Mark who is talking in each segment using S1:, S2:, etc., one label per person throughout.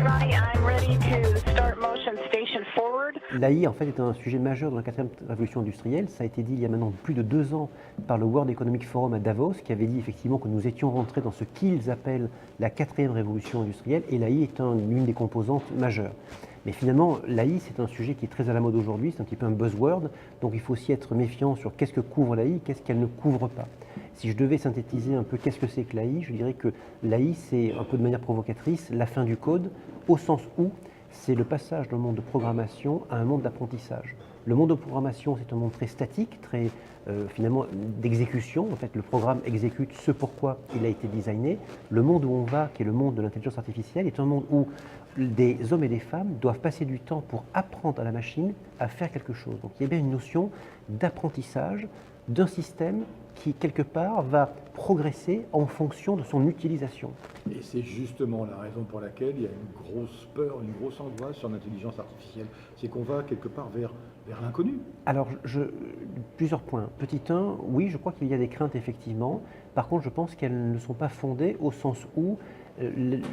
S1: Ronnie, I'm ready to start motion station forward.
S2: L'AI, en fait, est un sujet majeur dans la quatrième révolution industrielle. Ça a été dit il y a maintenant plus de 2 ans par le World Economic Forum à Davos, qui avait dit effectivement que nous étions rentrés dans ce qu'ils appellent la quatrième révolution industrielle, et l'AI est l'une des composantes majeures. Mais finalement, l'AI, c'est un sujet qui est très à la mode aujourd'hui, c'est un petit peu un buzzword, donc il faut aussi être méfiant sur qu'est-ce que couvre l'AI, qu'est-ce qu'elle ne couvre pas. Si je devais synthétiser un peu qu'est-ce que c'est que l'AI, je dirais que l'AI, c'est un peu de manière provocatrice la fin du code, au sens où c'est le passage d'un monde de programmation à un monde d'apprentissage. Le monde de programmation, c'est un monde très statique, très finalement d'exécution. En fait, le programme exécute ce pourquoi il a été designé. Le monde où on va, qui est le monde de l'intelligence artificielle, est un monde où des hommes et des femmes doivent passer du temps pour apprendre à la machine à faire quelque chose. Donc il y a bien une notion d'apprentissage d'un système qui, quelque part, va progresser en fonction de son utilisation.
S3: Et c'est justement la raison pour laquelle il y a une grosse peur, une grosse angoisse sur l'intelligence artificielle. C'est qu'on va quelque part vers l'inconnu.
S2: Alors, plusieurs points. Petit 1, oui, je crois qu'il y a des craintes, effectivement. Par contre, je pense qu'elles ne sont pas fondées au sens où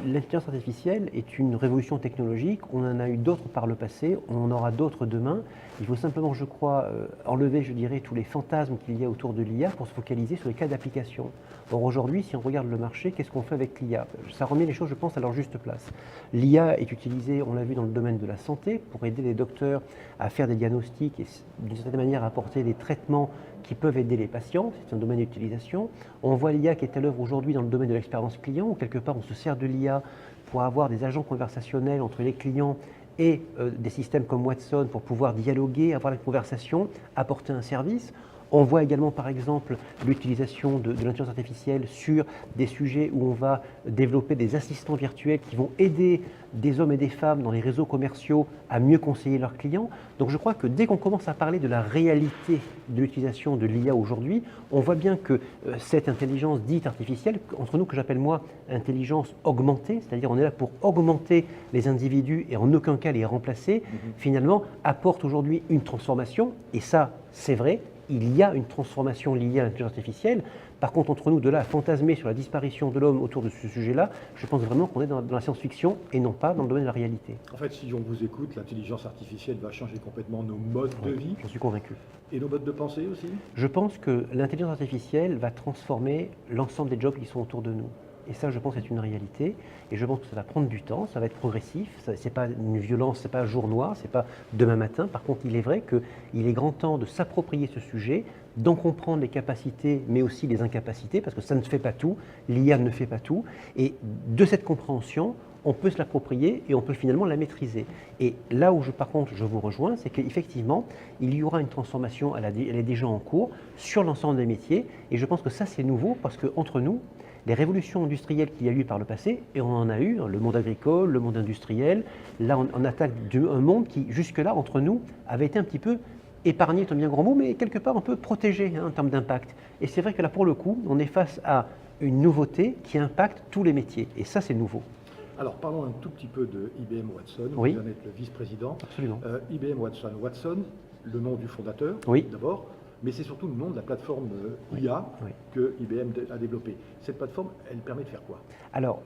S2: l'intelligence artificielle est une révolution technologique. On en a eu d'autres par le passé, on en aura d'autres demain. Il faut simplement, je crois, enlever, je dirais, tous les fantasmes qu'il y a autour de l'IA pour se focaliser sur les cas d'application. Or, aujourd'hui, si on regarde le marché, qu'est-ce qu'on fait avec l'IA? Ça remet les choses, je pense, à leur juste place. L'IA est utilisée, on l'a vu, dans le domaine de la santé, pour aider les docteurs à faire des diagnostics et, d'une certaine manière, à apporter des traitements qui peuvent aider les patients. C'est un domaine d'utilisation. On voit l'IA qui est à l'œuvre aujourd'hui dans le domaine de l'expérience client, où quelque part on se sert de l'IA pour avoir des agents conversationnels entre les clients et des systèmes comme Watson pour pouvoir dialoguer, avoir la conversation, apporter un service. On voit également par exemple l'utilisation de l'intelligence artificielle sur des sujets où on va développer des assistants virtuels qui vont aider des hommes et des femmes dans les réseaux commerciaux à mieux conseiller leurs clients. Donc je crois que dès qu'on commence à parler de la réalité de l'utilisation de l'IA aujourd'hui, on voit bien que cette intelligence dite artificielle, entre nous que j'appelle moi intelligence augmentée, c'est-à-dire on est là pour augmenter les individus et en aucun cas les remplacer, finalement apporte aujourd'hui une transformation, et ça c'est vrai. Il y a une transformation liée à l'intelligence artificielle. Par contre, entre nous, de là à fantasmer sur la disparition de l'homme autour de ce sujet-là, je pense vraiment qu'on est dans la science-fiction et non pas dans le domaine de la réalité.
S3: En fait, si on vous écoute, l'intelligence artificielle va changer complètement nos modes de vie.
S2: J'en suis convaincu.
S3: Et nos modes de pensée aussi? Je
S2: pense que l'intelligence artificielle va transformer l'ensemble des jobs qui sont autour de nous. Et ça, je pense, c'est une réalité. Et je pense que ça va prendre du temps, ça va être progressif. Ce n'est pas une violence, ce n'est pas un jour noir, ce n'est pas demain matin. Par contre, il est vrai qu'il est grand temps de s'approprier ce sujet, d'en comprendre les capacités, mais aussi les incapacités, parce que ça ne fait pas tout, l'IA ne fait pas tout. Et de cette compréhension, on peut se l'approprier et on peut finalement la maîtriser. Et là où, par contre, je vous rejoins, c'est qu'effectivement, il y aura une transformation, elle est déjà en cours, sur l'ensemble des métiers. Et je pense que ça, c'est nouveau, parce qu'entre nous, les révolutions industrielles qu'il y a eu par le passé, et on en a eu, le monde agricole, le monde industriel, là on attaque un monde qui jusque-là, entre nous, avait été un petit peu épargné, c'est un bien grand mot, mais quelque part un peu protégé en termes d'impact. Et c'est vrai que là, pour le coup, on est face à une nouveauté qui impacte tous les métiers, et ça c'est nouveau.
S3: Alors parlons un tout petit peu de IBM Watson,
S2: oui.
S3: Vous en êtes le vice-président.
S2: Absolument.
S3: IBM Watson, Watson, le nom du fondateur,
S2: oui.
S3: D'abord, mais c'est surtout le nom de la plateforme IA que IBM a développée. Cette plateforme, elle permet de faire quoi?
S2: Alors,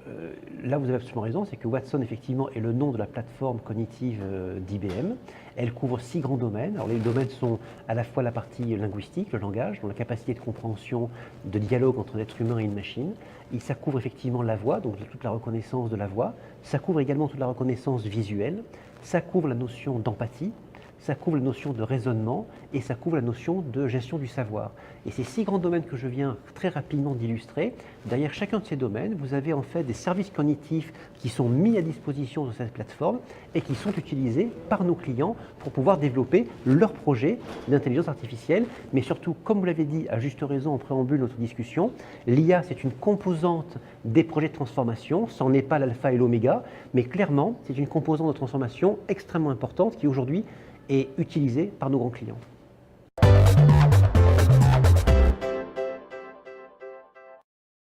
S2: là vous avez absolument raison, c'est que Watson, effectivement, est le nom de la plateforme cognitive d'IBM. Elle couvre 6 grands domaines. Alors, les domaines sont à la fois la partie linguistique, le langage, donc la capacité de compréhension, de dialogue entre un être humain et une machine. Ça couvre effectivement la voix, donc toute la reconnaissance de la voix. Ça couvre également toute la reconnaissance visuelle. Ça couvre la notion d'empathie. Ça couvre la notion de raisonnement et ça couvre la notion de gestion du savoir. Et ces 6 grands domaines que je viens très rapidement d'illustrer, derrière chacun de ces domaines, vous avez en fait des services cognitifs qui sont mis à disposition de cette plateforme et qui sont utilisés par nos clients pour pouvoir développer leurs projets d'intelligence artificielle. Mais surtout, comme vous l'avez dit à juste raison en préambule de notre discussion, l'IA c'est une composante des projets de transformation, ça n'en est pas l'alpha et l'oméga, mais clairement c'est une composante de transformation extrêmement importante qui aujourd'hui est utilisé par nos grands clients.